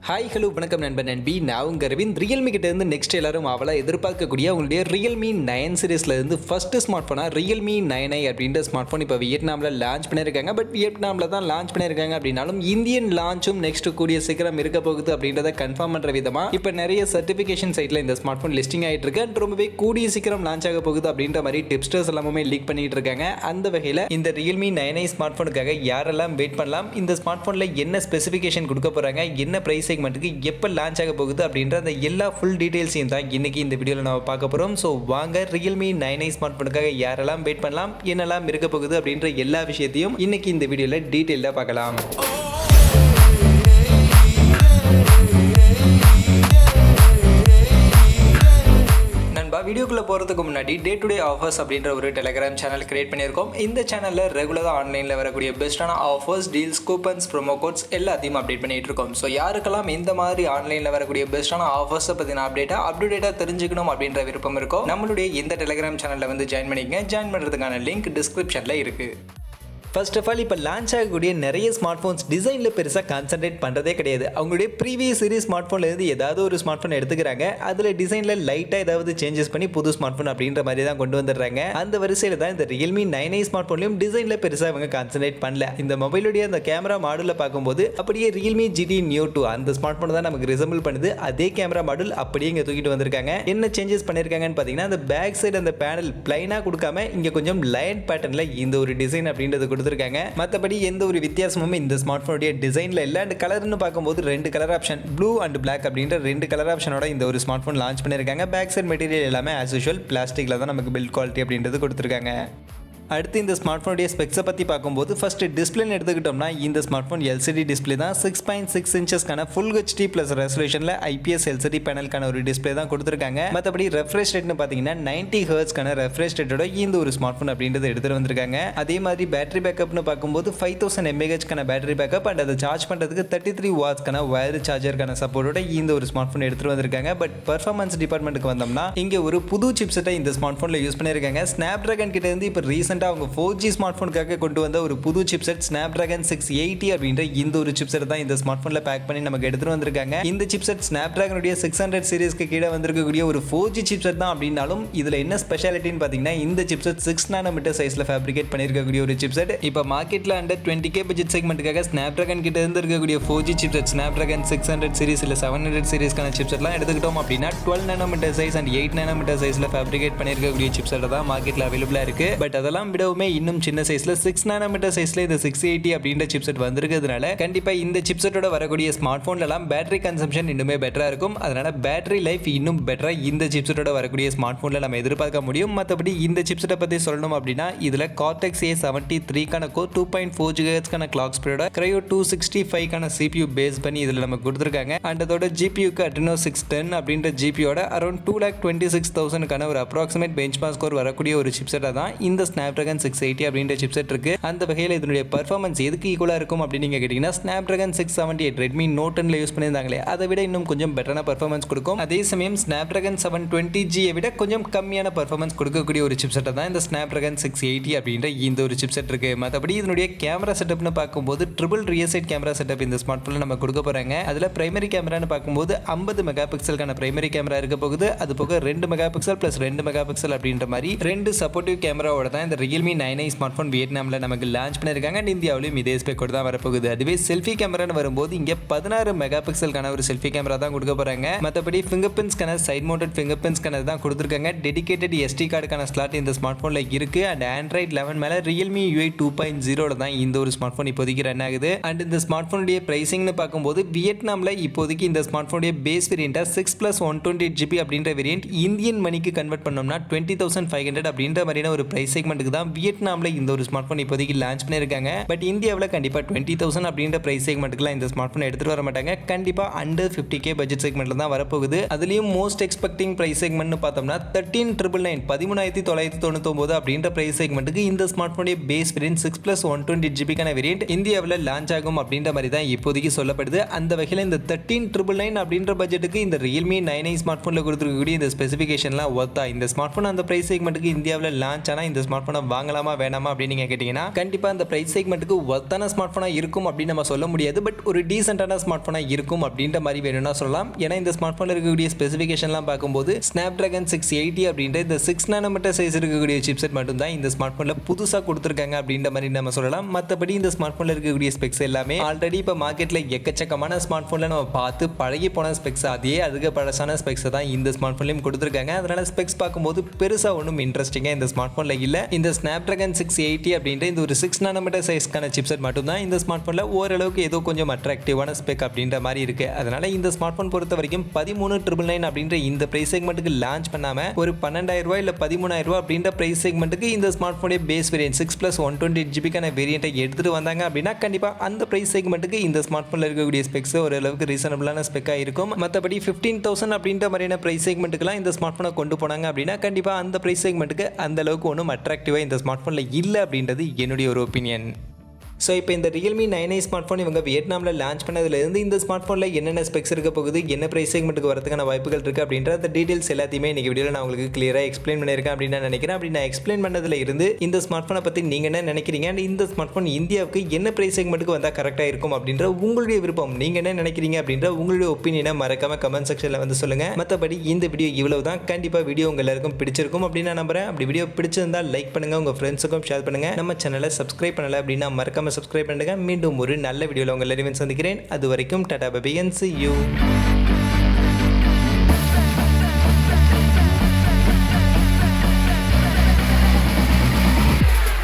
Hi hello வணக்கம் நண்பன் நண்பி நான் உங்கள் அரவிந்த். ரியல்மி கிட்ட இருந்து நெக்ஸ்ட் எல்லாரும் அவளை எதிர்பார்க்கக்கூடிய உங்களுடைய ரியல்மி 9 சீரிஸ்ல இருந்து ஃபர்ஸ்ட் ஸ்மார்ட் ஃபோனாக ரியல்மி 9i அப்படின்ற ஸ்மார்ட் ஃபோன் இப்போ வியட்நாமில் லான்ச் பண்ணியிருக்காங்க. பட் வியட்நாமில் தான் லான்ச் பண்ணியிருக்காங்க அப்படின்னாலும் இந்தியன் லான்ச்சும் நெக்ஸ்ட் கூடிய சீக்கிரம் இருக்க போகுது அப்படின்றத கன்ஃபார்ம் பண்ணுற விதமாக இப்போ நிறைய சர்டிஃபிகேஷன் சைட்டில் இந்த ஸ்மார்ட் ஃபோன் லிஸ்டிங் ஆகிட்டு இருக்கு. ரொம்பவே கூடிய சீக்கிரம் லான்ச் ஆக போகுது அப்படின்ற மாதிரி டிப்ஸ்டர்ஸ் எல்லாமே லீக் பண்ணிட்டு இருக்காங்க. அந்த வகையில் இந்த ரியல்மி 9i ஸ்மார்ட் ஃபோனுக்காக யாரெல்லாம் வெயிட் பண்ணலாம், இந்த ஸ்மார்ட் ஃபோனில் என்ன ஸ்பெசிஃபிகேஷன் கொடுக்க போகிறாங்க, என்ன பிரைஸ் செக்மெண்ட்டுக்கு எப்போ லான்ச் ஆக போகுது அப்படின்ற அந்த எல்லா ஃபுல் டீடைல்ஸையும் தான் இன்னைக்கு இந்த வீடியோவில் நம்ம பார்க்க போகிறோம். ஸோ வாங்க ரியல்மி 9i ஸ்மார்ட் ஃபோனுக்காக யாரெல்லாம் வெயிட் பண்ணலாம், என்னெல்லாம் இருக்க போகுது அப்படின்ற எல்லா விஷயத்தையும் இன்னைக்கு இந்த வீடியோவில் டீட்டெயிலாக பார்க்கலாம். வீடியோக்குள்ள போகிறதுக்கு முன்னாடி டே டு டே ஆஃபர்ஸ் அப்படின்ற ஒரு டெலிகிராம் சேனல் கிரியேட் பண்ணியிருக்கோம். இந்த சேனலில் ரெகுலராக ஆன்லைனில் வரக்கூடிய பெஸ்ட்டான offers, deals, coupons, promo quotes எல்லாத்தையும் அப்டேட் பண்ணிட்டு இருக்கோம். ஸோ யாருக்கெல்லாம் இந்த மாதிரி ஆன்லைனில் வரக்கூடிய பெஸ்ட்டான ஆஃபர்ஸை பற்றின அப்டேட்டாக தெரிஞ்சுக்கணும் அப்படின்ற விருப்பம் இருக்கோ நம்மளுடைய இந்த டெலிகிராம் சேனலில் வந்து ஜாயின் பண்ணிக்கங்க. ஜாயின் பண்ணுறதுக்கான லிங்க் டிஸ்கிரிப்ஷனில் இருக்குது. ஃபர்ஸ்ட் ஆஃப் ஆல் இப்போ லான்ச் ஆகக்கூடிய நிறைய ஸ்மார்ட் ஃபோன்ஸ் டிசைனில் பெருசாக கான்சன்ட்ரேட் பண்ணுறதே கிடையாது. அவங்களுடைய ப்ரீவியஸ் சீரிஸ் ஸ்மார்ட் ஃபோன்லேருந்து ஏதாவது ஒரு ஸ்மார்ட் ஃபோன் எடுத்துக்கிறாங்க, அதில் டிசைனில் லைட்டாக ஏதாவது சேஞ்சஸ் பண்ணி புது ஸ்மார்ட் ஃபோன் அப்படின்ற மாதிரி தான் கொண்டு வந்துடுறாங்க. அந்த வரிசையில் தான் இந்த ரியல்மி 9i ஸ்மார்ட் ஃபோன்லையும் டிசைனில் பெருசாக அவங்க கான்சன்ட்ரேட் பண்ணல. இந்த மொபைலுடைய அந்த கேமரா மாடலில் பார்க்கும்போது அப்படியே ரியல்மி GT Neo 2 அந்த ஸ்மார்ட் ஃபோன் தான் நமக்கு ரிசம்பிள் பண்ணுது. அதே கேமரா மாடல் அப்படியே இங்கே தூக்கிட்டு வந்திருக்காங்க. என்ன சேஞ்சஸ் பண்ணியிருக்காங்கன்னு பார்த்தீங்கன்னா, அந்த பேக் சைடு அந்த பேனல் பிளைனாக கொடுக்காம இங்கே கொஞ்சம் லைன் பேட்டர்னில் இந்த ஒரு டிசைன் அப்படின்றது கொடுத்துருக்காங்க. மற்றபடி எந்த ஒரு வித்தியாசமும் இந்த ஸ்மார்ட் போனுடைய டிசைன்ல இல்ல. அண்ட் கலர்னு பார்க்கும்போது ரெண்டு colour option, blue and black அப்படின்ற ரெண்டு கலர் ஆப்ஷனோட இந்த ஒரு ஸ்மார்ட் போன் லான்ச் பண்ணியிருக்காங்க. பேக் சைட் மெட்டீரியல் எல்லாமே ஆஸ் யூஷுவல் பிளாஸ்டிக்ல தான் நமக்கு பில்ட் குவாலிட்டி அப்படின்றது கொடுத்துருக்காங்க. அடுத்து இந்த ஸ்மார்ட் ஃபோனுடைய ஸ்பெக்ஸை பற்றி பார்க்கும்போது ஃபர்ஸ்ட் டிஸ்பிளேன்னு எடுத்துக்கிட்டோம்னா இந்த ஸ்மார்ட் ஃபோன் LCD டிஸ்பிளே தான். 6.6 இன்ச்சஸ்க்கான ஃபுல் HD ப்ளஸ் ரெசல்யூஷனில் IPS LCD பேனலுக்கான ஒரு டிஸ்பிளே தான் கொடுத்துருக்காங்க. மற்றபடி ரெஃப்ரெஷ் ரேட்னு பார்த்தீங்கன்னா 90 ஹெர்ட்ஸ்க்கான ரெஃப்ரெஷ் ரேட்டோட இந்த ஒரு ஸ்மார்ட் ஃபோன் அப்படின்றது எடுத்துகிட்டு வந்திருக்காங்க. அதே மாதிரி பேட்டரி பேக்கப்னு பார்க்கும்போது 5000 mAhக்கான பேட்டரி பேக்கப் அண்ட் அதை சார்ஜ் பண்ணுறதுக்கு 33 வாட்ஸ்க்கான வயர் சார்ஜருக்கான சப்போர்ட்டோட இந்த ஒரு ஸ்மார்ட் ஃபோன் எடுத்துகிட்டு வந்திருக்காங்க. பட் பர்ஃபார்மன்ஸ் டிபார்ட்மெண்ட்டுக்கு வந்தோம்னா இங்கே ஒரு புது சிப்செட்டை இந்த ஸ்மார்ட் ஃபோனில் யூஸ் பண்ணியிருக்காங்க. ஸ்னாப்டிராகன் கிட்ட இருந்து இப்போ ரீசெண்டாக அவங்க 4G ஸ்மார்ட் ஃபோனுக்காக கொண்டு வந்த ஒரு புது சிப்செட் Snapdragon 680 அப்படின்ற இந்த ஒரு சிப்செட் தான் இந்த ஸ்மார்ட் ஃபோனில் பேக் பண்ணி நமக்கு எடுத்துட்டு வந்திருக்காங்க. இந்த சிப்செட் Snapdragon 600 சீரிஸ்க்கு கீழே வந்திருக்கக்கூடிய ஒரு 4G சிப்செட் தான் அப்படின்னாலும் இதில் என்ன ஸ்பெஷாலிட்டின்னு பார்த்தீங்கன்னா இந்த சிப்செட் 6 நானோமீட்டர் சைஸில் ஃபேப்ரிகேட் பண்ணியிருக்கக்கூடிய ஒரு சிப்செட். இப்போ மார்க்கெட்டில் அண்டர் 20K பட்ஜெட் செக்மெண்ட்டுக்காக Snapdragon கிட்ட இருந்து இருக்கக்கூடிய 4G சிப்செட் Snapdragon 600 சீரிஸ் இல்லை 700 சீரிஸ்க்கான சிப்செட்லாம் எடுத்துக்கிட்டோம் அப்படின்னா 12 நானோமீட்டர் சைஸ் அண்ட் 8 நானோமீட்டர் சைஸில் ஃபேப்ரிகேட் பண்ணியிருக்கக்கூடிய சிப்செட் தான் மார்க்கெட்டில் அவைலபிளாக இருக்கு. பட் அதெல்லாம் விடவுமே இன்னும் சின்ன சைஸ்ல 6 நானோமீட்டர் சைஸ்ல இந்த 680 அப்படின்ற சிப்செட் வந்திருக்கிறதுனால கண்டிப்பா இந்த சிப்செட்டோட வரக்கூடிய ஸ்மார்ட் போன்ல எல்லாம் பேட்டரி கன்சம்ஷன் இன்னுமே பெட்டரா இருக்கும். அதனால பேட்டரி லைஃப் இன்னும் பெட்டரா இந்த சிப்செட்டோட வரக்கூடிய ஸ்மார்ட் போன்ல நம்ம எதிர்பார்க்க முடியும். மற்றபடி இந்த சிப்செட்டை பத்தி சொல்லணும் அப்படின்னா இதுல Cortex A73 கான கோர் 2.4 GHz கான கிளாக் ஸ்பீடோட Cryo 265 கான CPU பேஸ் பண்ணி இதுல நமக்கு கொடுத்திருக்காங்க. அண்ட் அதோட GPU க்கு Adreno 610 அப்படின்ற GPU-யோட அரௌண்ட் 2,26,000 கான ஒரு அப்ராக்சிமேட் பெஞ்ச்மார்க் ஸ்கோர் வரக்கூடிய ஒரு சிப்செட்டா தான் இந்த Snapdragon 680 அப்படின்ற சிப்செட் இருக்கு. அந்த வகையில் இதனுடைய பெர்ஃபார்மன்ஸ் எதுக்கு ஈக்குவலா இருக்கும் அப்படின்னு நீங்க கேட்டீங்கன்னா Snapdragon 678 Redmi Note 10ல யூஸ் பண்ணியிருந்தாங்களே அதை விட இன்னும் கொஞ்சம் பெட்டரான பெர்ஃபார்மன்ஸ் கொடுக்கும். அதே சமயம் Snapdragon 720G விட கொஞ்சம் கம்மியான பெர்ஃபார்மன்ஸ் கொடுக்கக்கூடிய ஒரு சிப்செட் தான் இந்த Snapdragon 680 அப்படின்ற இந்த ஒரு சிப்செட் இருக்கு. மற்றபடி இதனுடைய கேமரா செட்டப்னு பார்க்கும்போது triple rear side camera setup இந்த ஸ்மார்ட் போன்ல நம்ம கொடுக்க போறாங்க. அதுல பிரைமரி கேமரான்னு பார்க்கும்போது 50 மெகா பிக்சலுக்கான பிரைமரி கேமரா இருக்க போகுது. அது போக 2 mega pixel plus 2 mega pixel அப்படின்ற மாதிரி ரெண்டு சப்போர்ட்டிவ் கேமராவோட தான் இந்த ரியல்மி 9i ஸ்மார்ட் போன் வியட்நாமில் நமக்கு லான்ச் பண்ணியிருக்காங்க. அண்ட் இந்தியாவிலும் இதே ஸ்பெக்கோட தான் வரப்போகுது. அதுவே செல்ஃபி கேமரான்னு வரும்போது இங்கே 16 மெகா பிக்சலுக்கான ஒரு செல்ஃபி கேமரா தான் கொடுக்க போறாங்க. மற்றபடி finger print scanner, side mounted finger print scanner தான் கொடுத்துருக்காங்க. டெடிகேட்டட் SD கார்டுக்கான ஸ்லாட் இந்த ஸ்மார்ட் போன்ல இருக்கு. அண்ட் Android 11 மேல Realme UI 2.0 தான் இந்த ஒரு ஸ்மார்ட் போன் இப்போதைக்கு ரன் ஆகுது. அண்ட் இந்த ஸ்மார்ட் போனுடைய பிரைசிங்னு பார்க்கும்போது வியட்நாமில் இப்போதைக்கு இந்த ஸ்மார்ட் போனுடைய பேஸ் வேரியண்டா 6+128GB அப்படின்ற வேரியன்ட் இந்தியன் மணிக்கு கன்வெர்ட் பண்ணோம்னா 20,500 அப்படின்ற மாதிரியான ஒரு பிரைஸ் செக்மெண்ட்டுக்கு தான் வியட்நாமில் இந்த ஒரு ஸ்மார்ட் போன் இப்போதைக்கு லான்ச் பண்ணியிருக்காங்க. பட் இந்தியாவில் கண்டிப்பாக 20,000 அப்படின்ற பிரைஸ் செக்மெண்ட்டுக்குலாம் இந்த ஸ்மார்ட் போன் எடுத்துகிட்டு வர மாட்டாங்க. கண்டிப்பாக அண்டர் 50K பட்ஜெட் செக்மெண்ட்டில் தான் வரப்போகுது. அதுலேயும் மோஸ்ட் எக்ஸ்பெக்டிங் பிரைஸ் செக்மெண்ட்னு பார்த்தோம்னா 13,999 அப்படின்ற பிரைஸ் செக்மெண்ட்டுக்கு இந்த ஸ்மார்ட் போனுடைய பேஸ் வேரியன்ட் 6+128GB வேரியன்ட் இந்தியாவில் லான்ச் ஆகும் அப்படின்ற மாதிரி தான் இப்போதைக்கு சொல்லப்படுது. அந்த வகையில் இந்த 13,999 அப்படின்ற பட்ஜெட்டுக்கு இந்த ரியல்மி 9i ஸ்மார்ட் போனில் கொடுத்துருக்கக்கூடிய இந்த ஸ்பெசிஃபிகேஷன்லாம் ஒர்த்தா? இந்த ஸ்மார்ட் போன் அந்த பிரைஸ் செக்மெண்ட்டுக்கு இந்தியாவில் லான்ச் ஆனால் இந்த ஸ்மார்ட் போனை ஸ்மார்ட் ஃபோன் வாங்கலாமா வேணாமா அப்படின்னு நீங்கள் கேட்டிங்கன்னா கண்டிப்பாக அந்த ப்ரைஸ் செக்மெண்ட்டுக்கு ஒர்த்தான ஸ்மார்ட் ஃபோனாக இருக்கும் அப்படின்னு நம்ம சொல்ல முடியாது. பட் ஒரு டீசென்டான ஸ்மார்ட் ஃபோனாக இருக்கும் அப்படின்ற மாதிரி வேணும்னா சொல்லலாம். ஏன்னா இந்த ஸ்மார்ட் ஃபோனில் இருக்கக்கூடிய ஸ்பெசிஃபிகேஷன்லாம் பார்க்கும்போது ஸ்னாப்ட்ராகன் 680 அப்படின்ற இந்த 6 நானோமீட்டர் சைஸ் இருக்கக்கூடிய சிப்செட் மட்டும் தான் இந்த ஸ்மார்ட் ஃபோனில் புதுசாக கொடுத்துருக்காங்க அப்படின்ற மாதிரி நம்ம சொல்லலாம். மற்றபடி இந்த ஸ்மார்ட் ஃபோனில் இருக்கக்கூடிய ஸ்பெக்ஸ் எல்லாமே ஆல்ரெடி இப்போ மார்க்கெட்டில் எக்கச்சக்கமான ஸ்மார்ட் ஃபோனில் நம்ம பார்த்து பழகி போன ஸ்பெக்ஸ், அதே அதிக பழசான ஸ்பெக்ஸை தான் இந்த ஸ்மார்ட் ஃபோன்லையும் கொடுத்துருக்காங்க. அதனால ஸ்பெக்ஸ் பார்க்கும்போது பெருசாக ஒன்றும் இன்ட்ரெஸ்டிங்காக இந்த ஸ்மார்ட் ஃபோனில் இல்லை. இந்த ஸ்னாப்ட்ராகன் 680 அப்படின்ற இந்த ஒரு 6 நானோமீட்டர் சைஸ்க்கான சிப்செட் மட்டும் தான் இந்த ஸ்மார்ட் ஃபோனில் ஓரளவுக்கு ஏதோ கொஞ்சம் அட்ராக்டிவான ஸ்பெக் அப்படின்ற மாதிரி இருக்கு. அதனால இந்த ஸ்மார்ட் ஃபோன் பொறுத்த வரைக்கும் 13,999 அப்படின்ற இந்த பிரைஸ் செக்மெண்ட்டுக்கு லான்ச் பண்ணாம ஒரு 12,000 இல்ல 13,000 அப்படின்ற பிரைஸ் செக்மெண்ட்டுக்கு இந்த ஸ்மார்ட் ஃபோனே பேஸ் வேரியன்ட் 6 + 128GB வேரியண்ட்டை எடுத்துட்டு வந்தாங்க அப்படின்னா கண்டிப்பா அந்த பிரைஸ் செக்மெண்ட்டுக்கு இந்த ஸ்மார்ட் ஃபோன்ல இருக்கக்கூடிய ஸ்பெக்ஸ் ஓரளவுக்கு ரீசனபிளான ஸ்பெக்கா இருக்கும். மற்றபடி 15,000 அப்படின்ற மாதிரியான பிரைஸ் செக்மெண்ட்டுக்குலாம் இந்த ஸ்மார்ட் ஃபோனை கொண்டு போனாங்க அப்படின்னா கண்டிப்பா அந்த பிரைஸ் செக்மெண்ட்டுக்கு அந்த அளவுக்கு ஒன்றும் அட்ராக்டிவா இந்த ஸ்மார்ட் ஃபோன்ல இல்லை அப்படின்றது என்னுடைய ஒரு ஒப்பீனியன். ஸோ இப்போ இந்த Realme 9i ஸ்மார்ட் ஃபோன் இவங்க வியட்நாமில் லான்ச் பண்ணதுலேருந்து இந்த ஸ்மார்ட் ஃபோனில் என்னென்ன ஸ்பெக்ஸ் இருக்க போகுது, என்ன ப்ரைஸ் செக்மெண்ட்டுக்கு வரதுக்கான வாய்ப்புகள் இருக்குது அப்படின்ற அந்த டீட்டெயில்ஸ் எல்லாத்தையுமே இன்றைக்கி வீடியோவில் நான் உங்களுக்கு கிளியராக எக்ஸ்பிளைன் பண்ணியிருக்கேன் அப்படின்னு நான் நினைக்கிறேன். அப்படி நான் எக்ஸ்பிளைன் பண்ணதில் இருந்து இந்த ஸ்மார்ட் ஃபோனை பற்றி நீங்கள் என்ன நினைக்கிறீங்க, அண்ட் இந்த ஸ்மார்ட் ஃபோன் இந்தியாவுக்கு என்ன ப்ரைஸ் செக்மெண்ட்டுக்கு வந்தால் கரெக்டாக இருக்கும் அப்படின்ற உங்களுடைய விருப்பம், நீங்கள் என்ன நினைக்கிறீங்க அப்படின்ற உங்களுடைய ஒப்பீனியனை மறக்காம கமெண்ட் செக்ஷனில் வந்து சொல்லுங்கள். மற்றபடி இந்த வீடியோ இவ்வளவு தான். கண்டிப்பாக வீடியோ உங்கள் எல்லாருக்கும் பிடிச்சிருக்கும் அப்படின்னு நான் நம்புறேன். அப்படி வீடியோ பிடிச்சிருந்தால் லைக் பண்ணுங்கள், உங்கள் ஃப்ரெண்ட்ஸுக்கும் ஷேர் பண்ணுங்கள். நம்ம சேனலை சப்ஸ்கிரைப் பண்ணலை அப்படின்னா மறக்காம சப்ஸ்கிரைப் பண்ணுங்கள். மீண்டும் ஒரு நல்ல வீடியோவில் உங்கள் எல்லாரையும் சந்திக்கிறேன். அது வரைக்கும் tata bye bye and see you.